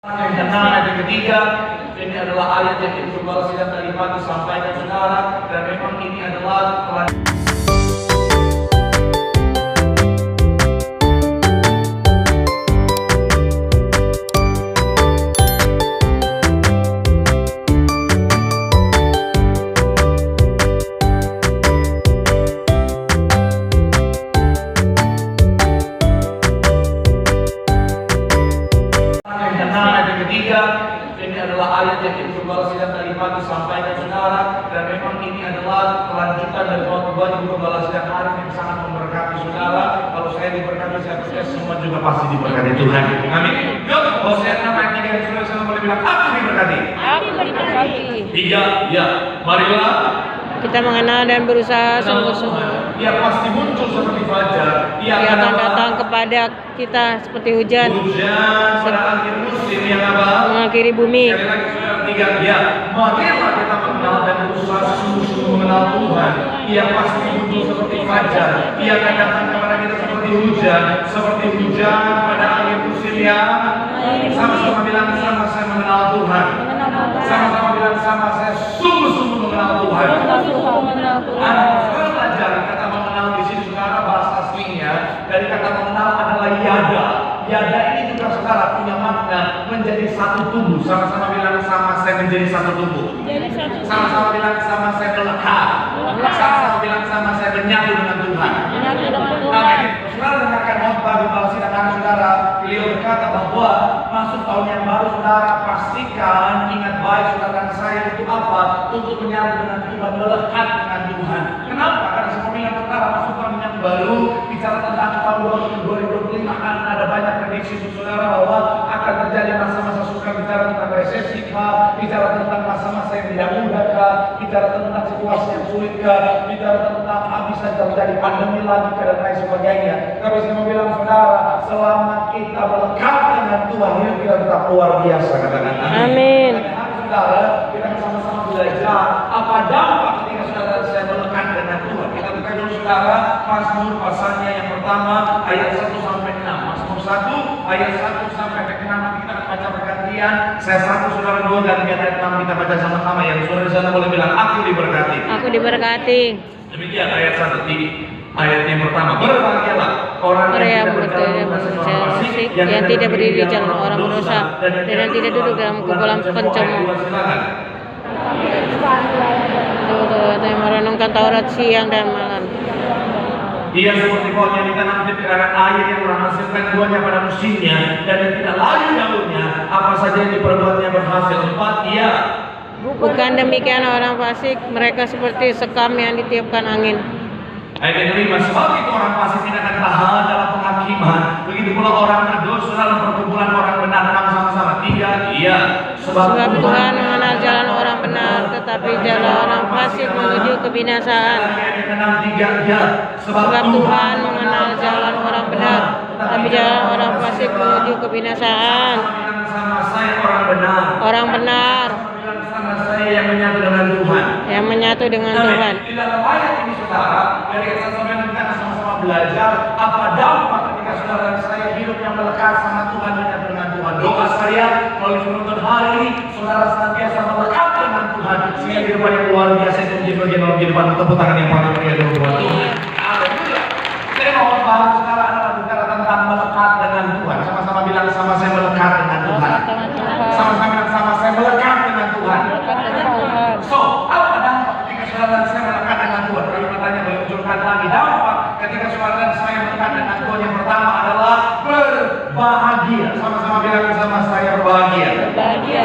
Yang keenam, ayat yang ketiga, ini adalah ayat yang Ibnu Batsir tadi pagi sampaikan saudara, dan memang ini adalah ini adalah ayat yang Ibnu Batsir tadi pagi sampaikan saudara, dan memang ini adalah kelanjutan dari khutbah Ibnu Batsir Arif yang sangat memberkati saudara. Kalau saya diberkati, saya percaya semua juga pasti diberkati Tuhan. Amin. Yuk, Hosea 6 ayat 3 yang sudah saya boleh bilang, aku diberkati. Aku diberkati. 3, ya. Marilah kita mengenal dan berusaha sungguh-sungguh. Ia pasti muncul seperti fajar. Ia akan datang kepada kita seperti hujan. Hujan pada akhir musim yang apa? Mengakhiri bumi. Sekali lagi saudara 3, ya. Marilah kita mengenal dan berusaha sungguh-sungguh mengenal Tuhan. Ia pasti muncul seperti fajar. Ia akan datang kepada kita seperti hujan pada akhir musim yang. Sama-sama bilang sama saya mengenal Tuhan. Sama-sama bilang sama saya sungguh-sungguh mengenal Tuhan. Saudara belajar kata mengenal di sini saudara, bahasa aslinya dari kata mengenal adalah yada. Yada ini juga saudara punya makna menjadi satu tubuh. Sama-sama bilang sama saya menjadi satu tubuh. Sama-sama bilang sama saya melekat. Sama-sama bilang sama saya menyatu dengan Tuhan. Amin. Saudara dengarkan khotbah di bawah sidang saudara. Beliau berkata bahwa masuk tahun yang baru saudara, pastikan ingat baik saudara dan saya itu apa? Untuk menyatu dengan Tuhan, melekat dengan Tuhan. Kenapa? Karena saya bilang saudara, masuk tahun yang baru, bicara tentang tahun 2025 akan ada banyak prediksi saudara bahwa akan terjadi masa-masa suka, bicara tentang resesi kah, bicara tentang masa-masa yang tidak mudah kah, bicara tentang situasi yang sulit kah, bicara tentang bisa terjadi pandemi lagi dan lain sebagainya. Tapi saya mau bilang saudara, selama kita melekat dengan Tuhan, hidup kita tetap luar biasa, katakan amin. Saudara, kita sama-sama belajar apa dampak ketika saudara dan saya melekat dengan Tuhan. Kita buka dulu saudara Mazmur pasalnya yang pertama ayat 1 sampai 6. Mazmur 1 ayat 1 sampai 6 nanti kita akan baca bergantian. Saya 1, saudara 2, dan ayat 6 kita baca sama-sama. Yang saudara di sana boleh bilang aku diberkati. Aku diberkati. Demikian ayat 1 di ayat yang pertama. Berbahagialah orang yang tidak berdiri di jalan orang berdosa dan yang tidak duduk dalam kumpulan pencemooh. Yang merenungkan Taurat siang dan malam. Ia seperti pohon yang ditanam di pekarangan air yang menghasilkan buahnya pada musimnya dan yang tidak layu daunnya, apa saja yang diperbuatnya berhasil. 4, ia bukan demikian orang fasik, mereka seperti sekam yang ditiupkan angin. Ayat yang 5, sebab itu orang fasik tidak akan tahan dalam penghakiman, begitu pula orang berdosa dalam perkumpulan orang benar. Sama-sama 3, iya. Sebab Tuhan mengenal jalan orang benar, tetapi jalan orang fasik menuju kebinasaan. Sebab Tuhan mengenal jalan orang benar, tetapi jalan orang fasik menuju kebinasaan. Sama saya orang benar. Orang benar. Sama saya yang menyatu dengan Tuhan. Yang menyatu dengan Tuhan. Di dalam ayat ini saudara, dari ayat 1 sampai 6 kita sama-sama belajar apa dampak ketika saudara dan saya hidup yang melekat sama Tuhan, menyatu dengan Tuhan. Doa saya melalui penuntun hari ini, saudara senantiasa melekat dengan Tuhan sehingga kehidupan yang luar biasa itu menjadi bagian dalam kehidupan. Tepuk tangan yang paling meriah dulu buat Tuhan. Haleluya. Saya mau bahas saudara adalah bicara tentang melekat dengan Tuhan. Sama-sama bilang sama saya melekat dengan Tuhan. Sama-sama bilang sama saya melekat dengan Tuhan. So, apa dampak ketika saudara dan saya melekat dengan Tuhan? Kami bertanya menunjukkan lagi dampak ketika saudara dan saya melekat dengan Tuhan. Yang pertama adalah berbahagia. Sama-sama bilang sama saya berbahagia.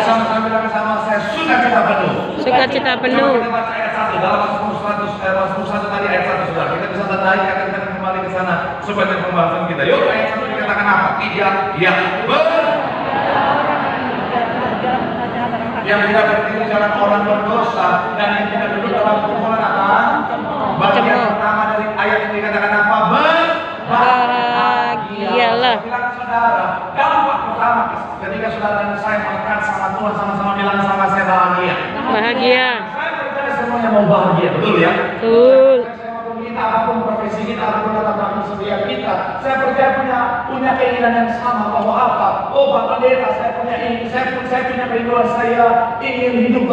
Sama-sama bilang sama saya sukacita penuh. Sukacita penuh. Coba kita baca ayat 1 dalam Mazmur 1 tadi ayat 1 saudara. Kita bisa tandai akan kita kembali ke sana supaya pembahasan kita. Yuk ayat 1 dikatakan apa? 3, ya. Yang tidak berdiri jalan orang berdosa dan yang tidak duduk dalam kumpulan apa? Bagian pertama dari ayat yang dikatakan apa? Berbahagialah. Bilang saudara, dampak pertama ketika saudara dan saya melekat sama Tuhan, sama-sama bilang sama saya bahagia. Bahagia. Saya percaya semuanya mau bahagia, betul ya? Betul. Saya mau kita apapun profesi kita, apapun latar belakang setiap kita, saya percaya punya punya keinginan yang sama bahwa apa? Oh Pak Pendeta, saya punya ini, saya punya keinginan, saya ingin hidup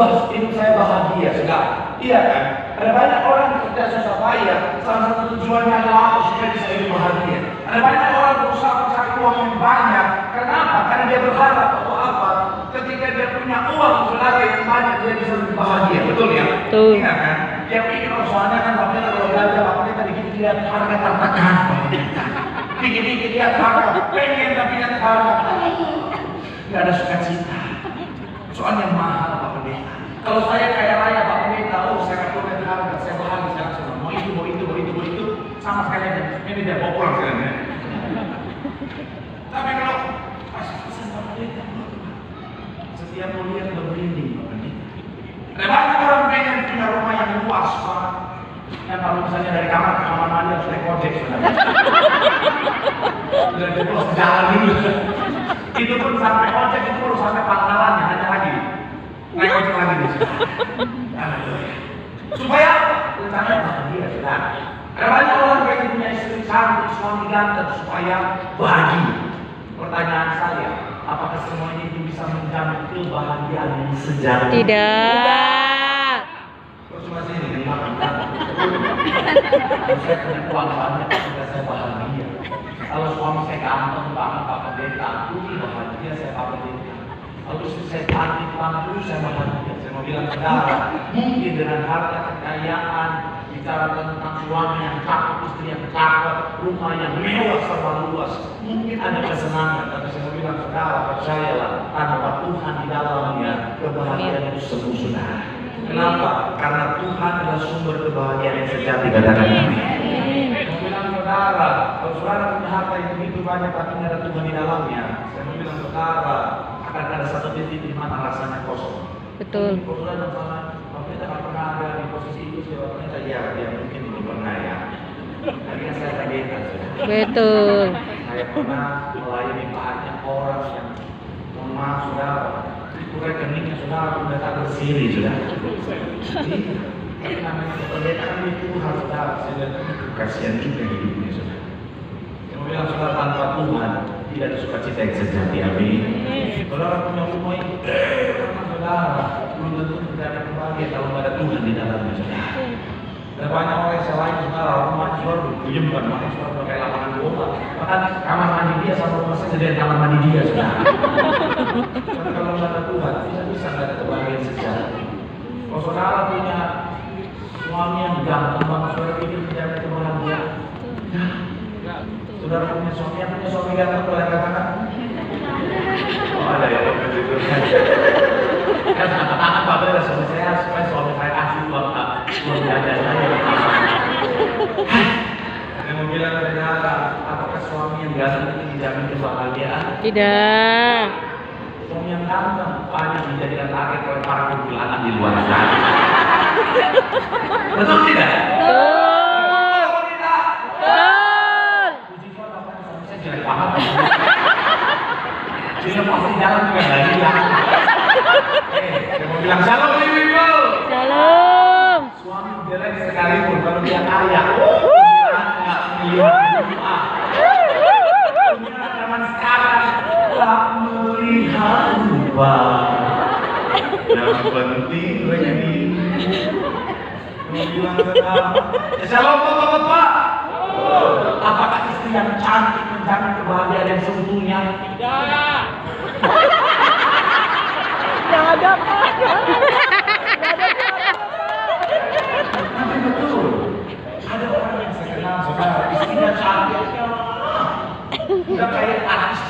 saya bahagia, sudah. Iya kan? Ada banyak orang yang kerja susah payah, salah satu tujuannya adalah supaya bisa hidup bahagia. Ada banyak orang berusaha mencari uang yang banyak. Kenapa? Karena dia berharap bahwa apa? Ketika dia punya uang saudara yang banyak, dia bisa lebih bahagia, betul ya? Betul. Iya kan? Dia pikir soalnya kan Pak Pendeta kalau belanja, Pak Pendeta dikit lihat harga tartakan. Dikit-dikit lihat harga, pengen tapi lihat harga. Nggak ada sukacita. Soalnya mahal Pak Pendeta. Kalau saya kaya raya Pak Pendeta, oh saya nggak perlu harga, saya bahagia sekarang semua. Mau itu, sama sekali aja. Ini dia mau pulang sekarang ya. Tapi kalau pas-pasan Pak Pendeta, setiap mau lihat udah merinding Pak Pendeta. Ada banyak orang pengen punya rumah yang luas Pak. Yang kalau misalnya dari kamar ke kamar mandi harus naik ojek sebenarnya. Udah terus jalan dulu. Itu pun sampai ojek itu baru sampai pangkalannya hanya lagi. Naik ojek lagi di sini. Supaya rencananya bahagia sudah. Ada banyak orang yang punya istri cantik, suami ganteng supaya bahagia. Pertanyaan saya, apakah semuanya itu bisa menjamin kebahagiaan yang sejati? Tidak. Terus masih ini makan. Saya punya uang banyak, sudah saya bahagia. Kalau suami saya ganteng banget Pak Pendeta, aku bahagia saya Pak Pendeta. Kalau istri saya cantik banget, saya bahagia. Saya mau bilang saudara, mungkin dengan harta kekayaan, bicara tentang suami yang cakep, istri yang cakep, rumah yang mewah serba luas, mungkin ada kesenangan. Tapi saya mau bilang saudara, percayalah, tanpa Tuhan di dalamnya, kebahagiaan itu semu saudara. Kenapa? Karena Tuhan adalah sumber kebahagiaan yang sejati. Katakan amin. Saya bilang saudara, kalau saudara punya harta yang begitu banyak tapi tidak ada Tuhan di dalamnya, saya mau bilang saudara, akan ada satu titik di mana rasanya kosong. Betul. Kalau saudara sama, kalau kita nggak pernah ada di posisi itu, jawabannya ya, dia mungkin belum pernah ya. Tapi kan saya pendeta, saudara. Betul. Saya pernah melayani banyak orang yang mohon maaf saudara, itu rekeningnya saudara udah tak bersiri sudah. Tapi namanya pendeta itu harus saudara. Saya kasihan juga hidupnya saudara. Saya mau bilang saudara, tanpa Tuhan tidak ada sukacita yang sejati. Amin. Saudara punya rumah itu, karena saudara belum tentu tidak ada kebahagiaan kalau tidak ada Tuhan di dalamnya saudara. Dan banyak orang yang selain saudara rumahnya saudara dipuyem kan, makanya saudara pakai lapangan bola. Bahkan kamar mandi dia sama rumah saya jadi kamar mandi dia saudara. Tapi kalau tidak ada Tuhan, bisa tidak ada kebahagiaan sejati. Kalau saudara punya suami yang ganteng banget, saudara pikir tidak ada kebahagiaan. Saudara punya suami ganteng, boleh katakan? Oh ada ya, begitu. Kan anak-anak Pak Pendeta suami saya supaya suami saya asli buat suami ada saya. Saya mau bilang saudara, apakah suami yang ganteng itu dijamin kebahagiaan? Tidak. Suami yang ganteng banyak dijadikan target oleh para kuntilanak di luar sana. Betul tidak? Betul. Betul tidak? Betul. Puji Tuhan, bapak suami saya jelek banget. Dia pasti jalan juga nggak hilang. Saya mau bilang shalom ibu-ibu. Shalom. Suami jelek sekalipun kalau dia kaya, nggak melihat rumah. Punya zaman sekarang tak melihat rupa. Yang penting rekening. Mau bilang shalom bapak-bapak. Apakah istri yang cantik menjamin kebahagiaan yang seutuhnya? Tidak. Tidak ada apa. Tapi betul, ada orang yang saya kenal saudara, istrinya cantiknya udah kayak artis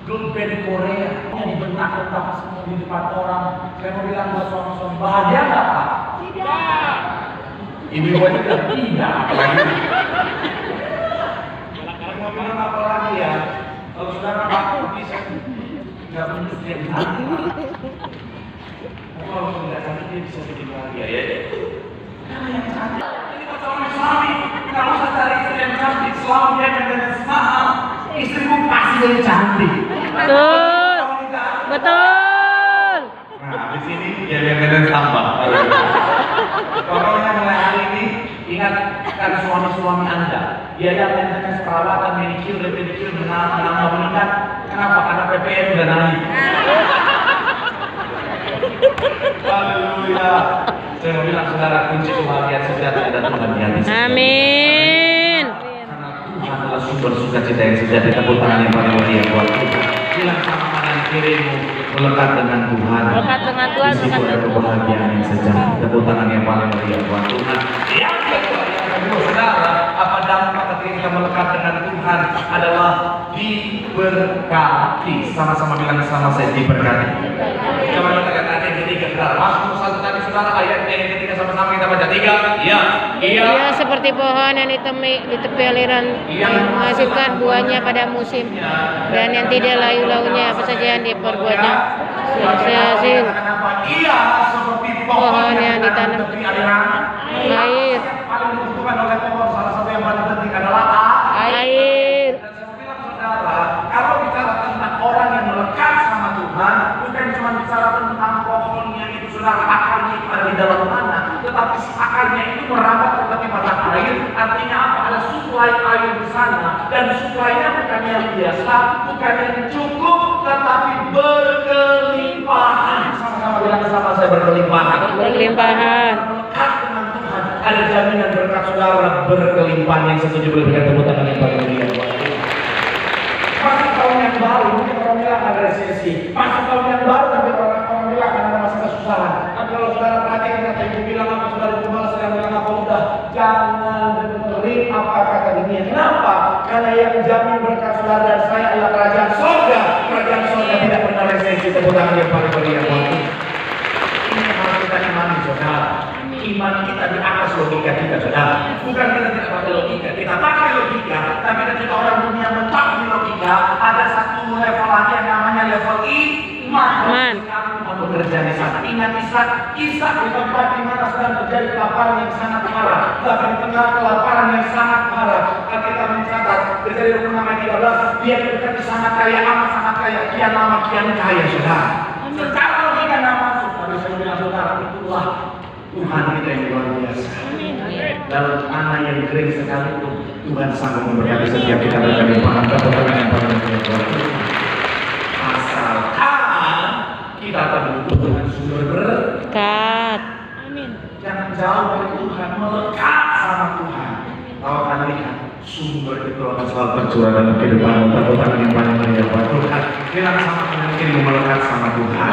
grup band Korea yang dibentak-bentak semua di depan orang. Saya mau bilang buat suami-suami, bahagia nggak Pak? Tidak. Ibu-ibu juga tidak, apalagi. Saya mau bilang apa lagi ya? Kalau saudara baku bisa nggak menunjuk dia cantik. Kalau sudah cantik dia bisa bikin bahagia ya. Karena yang cantik. Ini buat suami-suami, kalau usah cari istri yang cantik, selama dia menjadi mahal, istrimu pasti jadi cantik. Betul. Betul. Nah, di sini ya yang tambah. Pokoknya mulai hari ini ingatkan suami-suami Anda, biaya maintenance perawatan manicure dan pedicure menambah meningkat. Kenapa? Karena PPN udah naik. Haleluya. Saya mau bilang saudara, kunci kebahagiaan sejati ada Tuhan di hati. Amin. Karena Tuhan adalah sumber sukacita yang sejati. Tepuk tangan yang paling meriah buat Tuhan. Bilang sama kanan kirimu, melekat dengan Tuhan. Melekat dengan Tuhan. Di situ ada kebahagiaan yang sejati. Tepuk tangan yang paling meriah buat Tuhan. Yang kedua, saudara, apa dampak ketika kita melekat dengan Tuhan adalah diberkati. Sama-sama bilang sama saya, diberkati. Coba kita lihat ayat yang ketiga, saudara. Masuk satu tadi, saudara, ayat yang ketiga sama-sama kita baca. 3. Iya. Ia seperti pohon yang di tepi aliran yang menghasilkan buahnya pada musim, dan yang tidak layu-launya apa saja yang diperbuatnya hasil. Ia seperti Pohon yang ditanam tepi aliran air. Paling dibutuhkan oleh pohon, salah satu yang paling penting adalah Air. Dan saya bilang saudara, kalau bicara tentang orang yang melekat sama Tuhan, bukan cuma bicara tentang pohonnya itu, saudara, akarnya itu ada di dalam tanah, tetapi si akarnya itu merambat ke tepi mata air. Artinya apa? Ada suplai air di sana, dan suplainya bukan yang biasa, bukan yang cukup, tetapi berkelimpahan. Sama-sama bilang sama saya, berkelimpahan. Berkelimpahan. Melekat dengan Tuhan, ada jaminan berkat saudara berkelimpahan. Yang setuju berikan tepuk tangan yang paling meriah. Masuk tahun yang baru, mungkin orang bilang ada resesi. Masuk tahun yang baru, tapi orang bilang ada masa kesusahan. Tapi kalau saudara perhatikan kata ibu bilang apa, saudara ibu malah sedang bilang apa, udah jangan dengerin apa kata dunia. Kenapa? Karena yang jamin berkat saudara dan saya adalah kerajaan sorga. Kerajaan sorga tidak pernah resesi. Tepuk tangan yang paling meriah. Ini harus kita imani, saudara. Iman kita di atas logika kita, saudara. Bukan kita tidak pakai logika, kita pakai logika. Tapi ketika orang dunia mentok di logika, ada satu level lagi yang namanya level iman. Kamu bekerja di sana. Ingat kisah di tempat di mana sedang terjadi kelaparan yang sangat parah. Tapi di tengah kelaparan yang sangat parah, kita mencatat Kejadian 6:13, dia berkata sangat kaya, amat sangat kaya, kian lama kian kaya, saudara. Secara logika nggak masuk, tapi saya bilang saudara, itulah Tuhan kita yang luar biasa. Dalam tanah yang kering sekalipun, Tuhan sanggup memberkati setiap kita berkelimpahan. Katakan yang paling penting, asalkan kita terhubung dengan sumber berkat. Jangan jauh dari Tuhan, melekat sama Tuhan. Kau akan lihat sumber itu akan selalu tercurah dalam kehidupanmu. Katakan yang paling meriah buat Tuhan. Bilang sama kanan kiri, melekat sama Tuhan.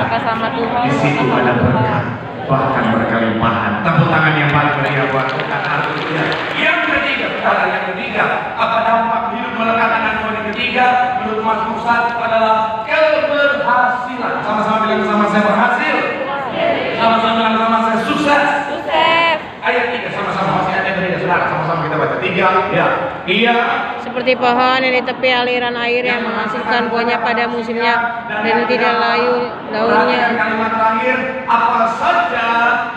Di situ ada berkat, bahkan berkelimpahan. Tepuk tangan yang paling meriah buat Tuhan. Artinya yang ketiga, saudara, yang ketiga, apa dampak hidup melekat dengan Tuhan? Yang ketiga, menurut Mazmur 1 adalah keberhasilan. Sama-sama bilang sama saya, berhasil. Sama-sama bilang sama saya, sukses. Ayat 3 sama-sama, masih ada yang ketiga, saudara. Sama-sama kita baca. 3, ya. Iya. Seperti pohon yang di tepi aliran air yang menghasilkan buahnya pada musimnya, dan tidak layu daunnya. Kalimat terakhir, apa saja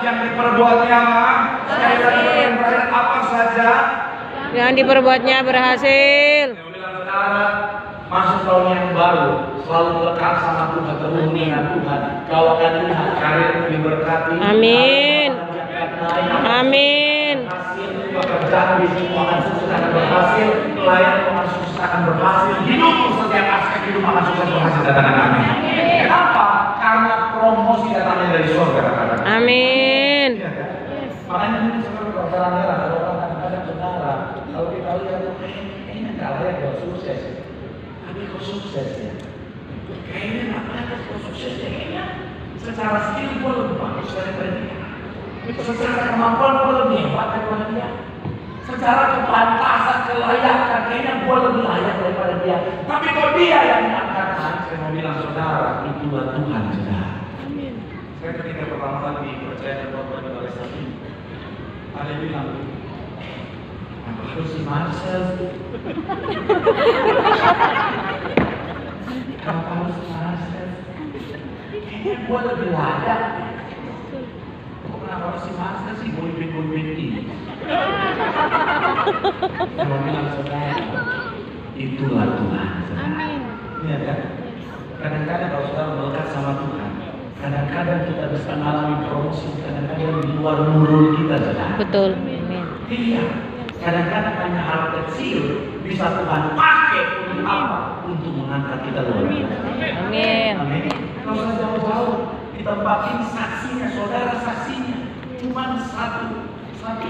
yang diperbuatnya, sekali lagi yang terakhir, apa saja yang diperbuatnya berhasil. Saya bilang saudara, masuk tahun yang baru, selalu lekat sama Tuhan, terhubung dengan Tuhan. Kau akan lihat karir diberkati. Amin. Amin. Pekerjaan bisnismu akan sukses, akan berhasil. Pelayanmu akan sukses, akan berhasil. Hidupmu setiap aspek hidup akan sukses, berhasil. Katakan amin. Kenapa? Karena promosi datangnya dari surga. Katakan Amin. iya, kan? Makanya ini seperti perkara merah. Kalau orang kadang-kadang saudara, kalau kita lihat kayaknya nggak layak buat sukses, tapi kok sukses ya? Kayaknya nggak layak buat sukses ya. Kayaknya secara skill gue lebih bagus daripada dia. Secara kemampuan gue lebih hebat daripada dia. Secara kepantasan, kelayakan, kayaknya gue lebih layak daripada dia. Tapi kok dia yang diangkatkan? Saya mau bilang saudara, itulah Tuhan, saudara. Saya ketika pertama kali dipercaya dan berbuat oleh satu, ada yang bilang, apa harus si Marcel? Kenapa harus si Marcel? Kayaknya gue lebih layak. Kenapa harus si Marcel sih, boyband ini? Saya mau bilang saudara, itulah Tuhan. Amin. Iya kan? Kadang-kadang kalau saudara melekat sama Tuhan, kadang-kadang kita bisa mengalami promosi, kadang-kadang di luar nurul kita, saudara. Betul. Amin. Iya. Kadang-kadang hanya hal kecil bisa Tuhan pakai untuk apa? Untuk mengangkat kita luar biasa. Amin. Amin. Kalau usah jauh-jauh di tempat ini saksinya, saudara saksinya, cuma satu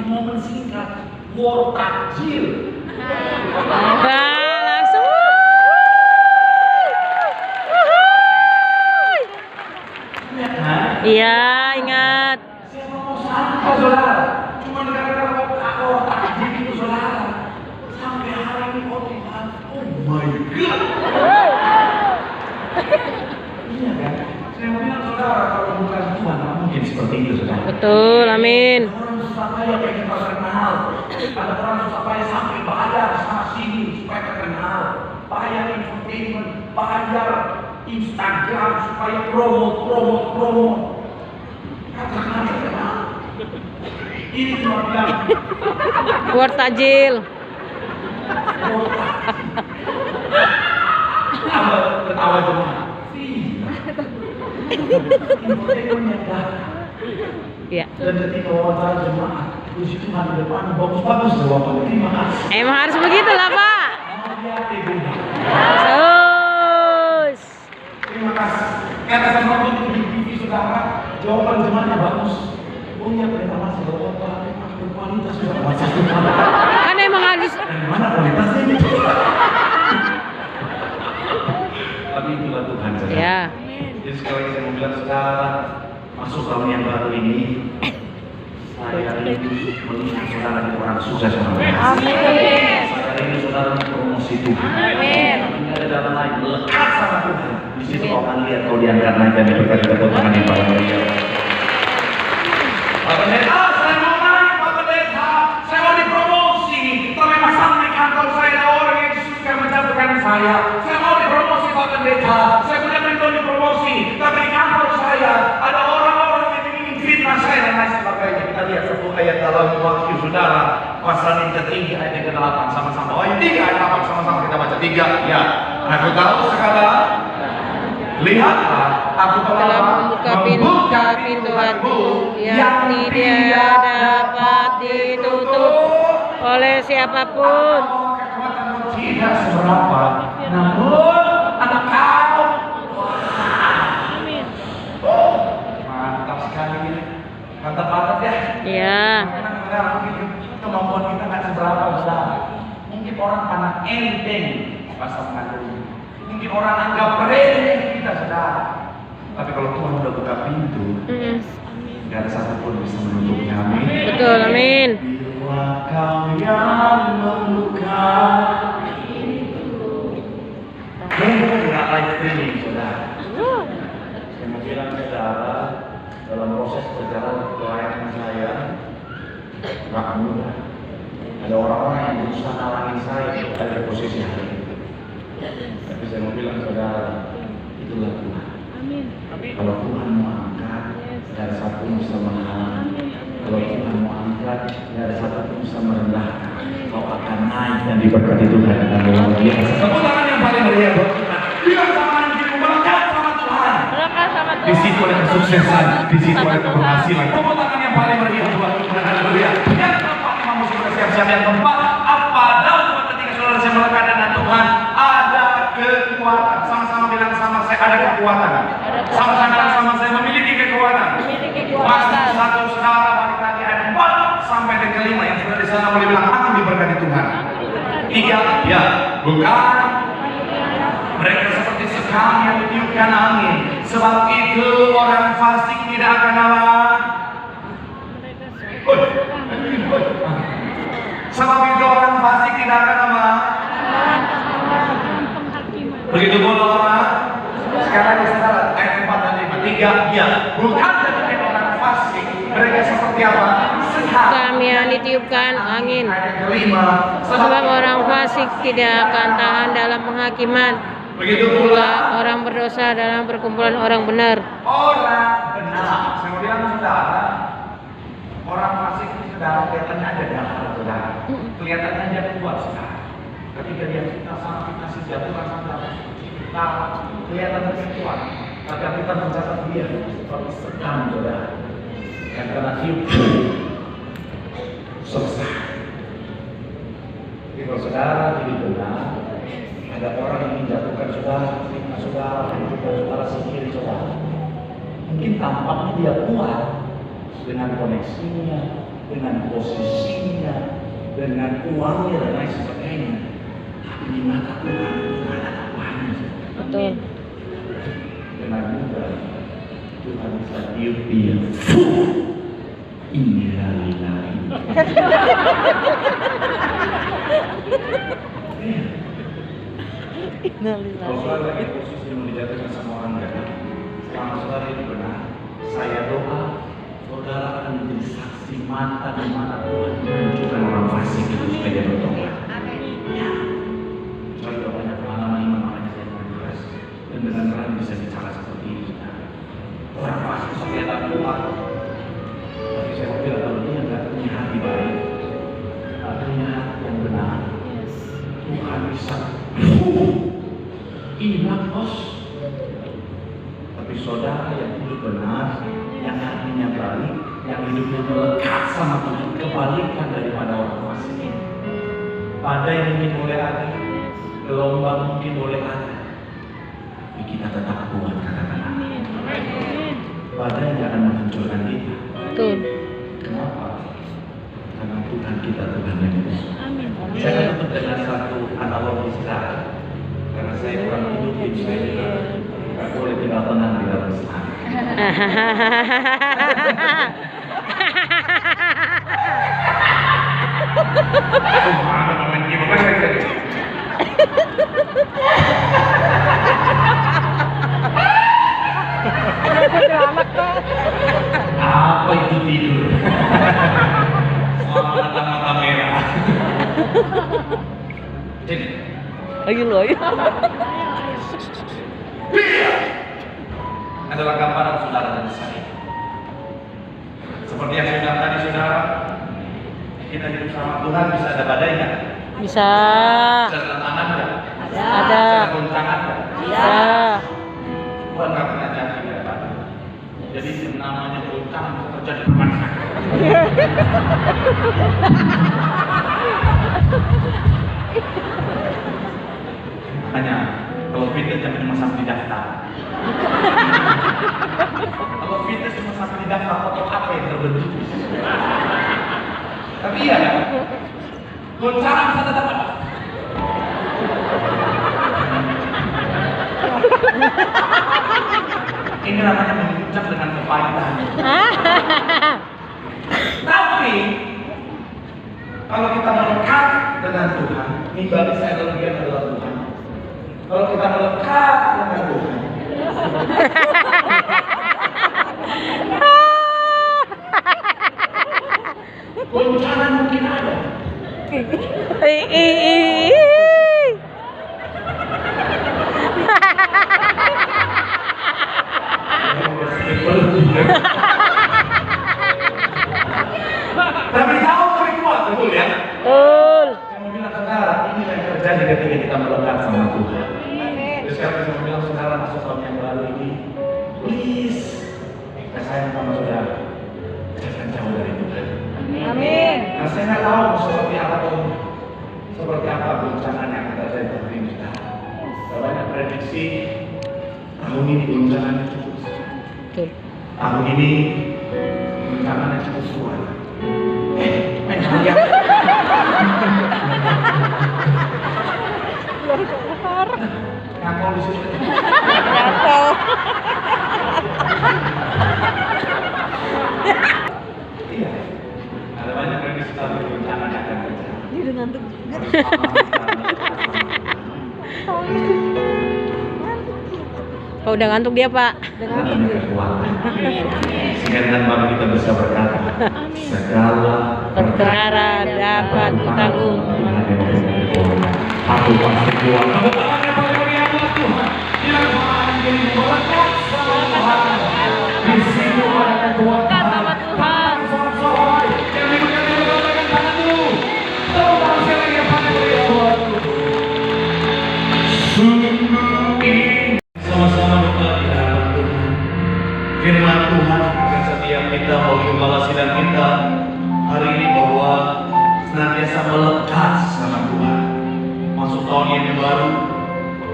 momen singkat, war takjil. Langsung. Ya kan? Iya, ingat. Siapa mau sangka saudara? Cuma gara-gara war takjil itu saudara. Sampai hari ini Tuhan, oh my God. Iya kan? Saya mau bilang saudara, kalau bukan Tuhan, nggak mungkin seperti itu saudara. Betul, amin. Orang susah payah pengen kita terkenal. Ada orang susah payah sampai bayar sana sini supaya terkenal. Bayar entertainment, bayar Instagram supaya promo. Terkenal. Ini cuma bilang War tajil. ketawa jemaat. Entertainmentnya dah. Ya. Dan ketika wawancara jemaat, puji Tuhan di depan bagus-bagus jawabannya. Terima kasih. Emang harus begitu lah, Pak. Hati-hati, Bunda. Terus. Terima kasih. Karena saya nonton di TV saudara, jawaban jemaatnya bagus. Oh iya, ternyata masih jawaban berkualitas juga. Masih Kan emang harus. dari mana kualitasnya ini? Tapi itulah Tuhan saudara. Ya. Jadi sekali lagi saya mau bilang saudara, masuk tahun yang baru ini, saya rindu melihat saudara itu orang sukses orang berhasil. Amin. Saya rindu saudara promosi Tuhan. Amin. Ini ada dalam lain lekat sama Tuhan. Di situ kau akan lihat kau diangkat naik dan diberkati tepuk tangan yang paling meriah. Pak Pendeta, saya mau naik Pak Pendeta. Saya mau dipromosi. Tapi masalah di kantor saya ada orang yang suka menjatuhkan saya. Saya mau dipromosi Pak Pendeta. Saya punya mentor dipromosi. Tapi di kantor saya ada orang-orang yang ingin fitnah saya dan lain sebagainya. Kita lihat satu ayat dalam Wahyu saudara. Pasal yang ketiga ayat yang ke-8 sama-sama. Oh yang 3 ayat 8 sama-sama kita baca 3. Ya. Aku tahu sekarang. Lihatlah, aku Telah membuka pintu hatimu yang tidak dapat ditutup oleh siapapun. Tidak seberapa, namun anak kau. Mantap sekali ini. Mantap banget ya. Iya. Mungkin kemampuan kita nggak seberapa besar. Mungkin orang pandang enteng pasal mengandung. Mungkin orang anggap remeh kita saudara. Tapi kalau Tuhan udah buka pintu, nggak ada satupun bisa menutupnya. Amin. Betul, amin. Bila kau yang membuka pintu. Nggak live streaming saudara. Saya mau bilang saudara, dalam proses perjalanan pelayanan saya nggak mudah. Ada orang-orang yang berusaha nalangin saya ada di posisi hari ini. Tapi saya mau bilang saudara, itulah Tuhan. Kalau Tuhan mau angkat, tidak ada satu yang bisa menghalang. Kalau Tuhan mau angkat, tidak ada satu yang bisa merendahkan. Kau akan naik dan diberkati Tuhan dengan luar biasa. Tepuk tangan yang paling meriah buat kita. Biar tangan kita melekat sama Tuhan. Di situ ada kesuksesan, di situ ada keberhasilan. Tepuk tangan yang paling meriah buat Tuhan. Haleluya. Yang keempat, kamu sudah siap-siap. Yang keempat, apa dalam ketika saudara saya melekat dengan Tuhan, ada kekuatan. Sama-sama bilang sama saya, ada kekuatan. Sama-sama bilang sama saya, memiliki kekuatan. Masuk satu saudara balik lagi ayat 4 sampai dengan kelima yang sudah di sana boleh bilang akan diberkati Tuhan. 3, ya, bukan mereka seperti sekam yang ditiupkan angin. Sebab itu orang fasik tidak akan apa? Sebab itu orang fasik tidak akan apa? Begitu pula orang. Sekarang saudara ayat 4 dan 5. 3, ya, bukan seperti orang fasik. Mereka seperti apa? Sekam yang ditiupkan angin. Sebab orang fasik tidak akan tahan dalam penghakiman. Begitu pula orang berdosa dalam perkumpulan orang benar. Orang benar. Saya mau bilang saudara, orang fasik itu saudara kelihatannya ada dahar saudara. Kelihatannya aja kuat saudara. Ketika dia kita sama kita si jatuh saudara, kita kelihatannya kuat. Tapi kita mencatat dia seperti sekam saudara. Yang kena tiup selesai. benar, ada orang yang menjatuhkan saudara sendiri saudara. Mungkin tampaknya dia kuat dengan koneksinya, dengan posisinya, dengan uangnya dan lain sebagainya. Tapi di mata Tuhan itu tidak ada apa-apanya. Betul. Dengan mudah Tuhan bisa tiup dia. Inilah lillahi. Kalau saudara lagi posisi yang dijatuhkan sama orang jahat, selama saudara itu benar, saya doa saudara akan menjadi saksi mata di mana Tuhan menunjukkan orang fasik itu supaya dia bertobat. Ya, saya sudah banyak pengalaman iman makanya saya berkeras dan dengan terang bisa bicara seperti ini. Orang fasik supaya tak Tuhan. Tapi saya mau bilang kalau dia nggak punya hati baik, nggak punya hati yang benar, Tuhan bisa hilang bos. Tapi saudara yang hidup benar, yang hatinya baik, yang hidupnya melekat sama Tuhan, kebalikan daripada orang fasik ini. Badai mungkin boleh ada, gelombang mungkin boleh ada, tapi kita tetap kuat, katakan amin. Badai yang akan menghancurkan kita. Betul. Kenapa? Karena Tuhan kita Tuhan yang baik. Saya akan tutup dengan satu analogi sekarang. Karena saya kurang hidup di saya juga nggak boleh tinggal tenang di dalam istana. Mana main gimana saya tadi? Apa itu tidur? Mata merah. Sini. Ayo lo, ayo. Dia adalah gambaran saudara dan saya. Seperti yang saya bilang tadi saudara, kita hidup sama Tuhan bisa ada badai nggak? Bisa. Bisa ada tantangan nggak? Ada. Bisa ada goncangan nggak? Bisa. Tuhan nggak pernah janji nggak ada. Jadi namanya goncangan bisa terjadi kapan saja. Makanya kalau fitness jangan cuma sampai di daftar. Kalau fitness cuma sampai di daftar foto apa yang terbentuk. Tapi iya kan? Goncangan bisa tetap ada. Ini namanya memuncak dengan kepahitan. Tapi kalau kita melekat dengan Tuhan, ini bagi saya bagian adalah Tuhan. Kalau kita melekat dengan Tuhan, goncangan mungkin ada. Tapi tahu tapi kuat, betul ya? Betul. Saya mau bilang saudara, ini yang terjadi ketika kita melekat sama Tuhan. Terus sekarang saya mau bilang saudara masuk tahun yang baru ini, please, kita sayang sama saudara, jangan jauh dari Tuhan. Amin. Nah saya nggak tahu seperti apa goncangan yang akan terjadi tahun ini. Ada banyak prediksi tahun ini goncangannya cukup besar. Betul. Tahun ini goncangannya cukup kuat. Jangan lihat. Ngakol di situ. Jatuh. Iya. Ada banyak prediksi tahun ini goncangannya akan terjadi. Dia udah ngantuk juga. Pak udah ngantuk dia, Pak. Sehingga dengan baru kita bisa berkata, segala Perkara dapat ditanggung. Aku pasti kuat. Tuhan yang menjadi melekat sama Tuhan. Di sini ada kekuatan sama Tuhan. Yang diberkati dengan tanganmu. Tolong sekali lagi yang pakai Tuhan. Sungguh ini sama-sama doa di hadapan Tuhan. Firman Tuhan akan setiap kita mau gembala sidang kita hari ini bahwa senantiasa melekat sama Tuhan. masuk tahun yang baru,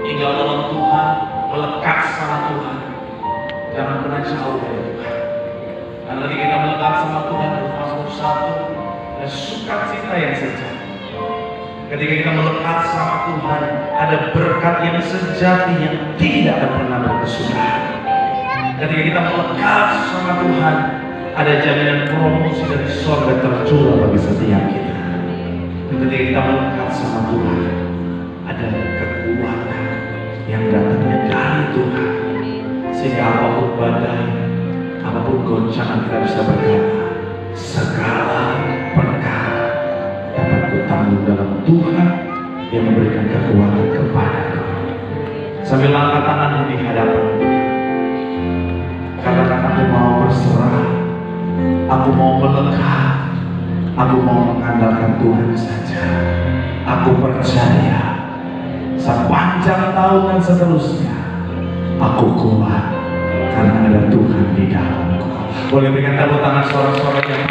tinggal dalam Tuhan, melekat sama Tuhan. Jangan pernah jauh dari Tuhan. Karena ketika kita melekat sama Tuhan, Mazmur 1, ada sukacita yang sejati. Ketika kita melekat sama Tuhan, ada berkat yang sejati yang tidak akan pernah berkesudahan. Ketika kita melekat sama Tuhan, ada jaminan promosi dari surga tercurah bagi setiap kita. Ketika kita melekat sama Tuhan, ada kekuatan yang datangnya dari Tuhan, sehingga apapun badai, apapun goncangan, kita bisa berkata, segala perkara dapat kutanggung dalam Tuhan yang memberikan kekuatan kepadaku. Sambil angkat tanganmu di hadapan Tuhan, katakan, aku mau berserah, aku mau melekat, aku mau mengandalkan Tuhan saja. Aku percaya sepanjang tahun dan seterusnya aku kuat karena ada Tuhan di dalamku. Boleh berikan tepuk tangan sorak-sorak yang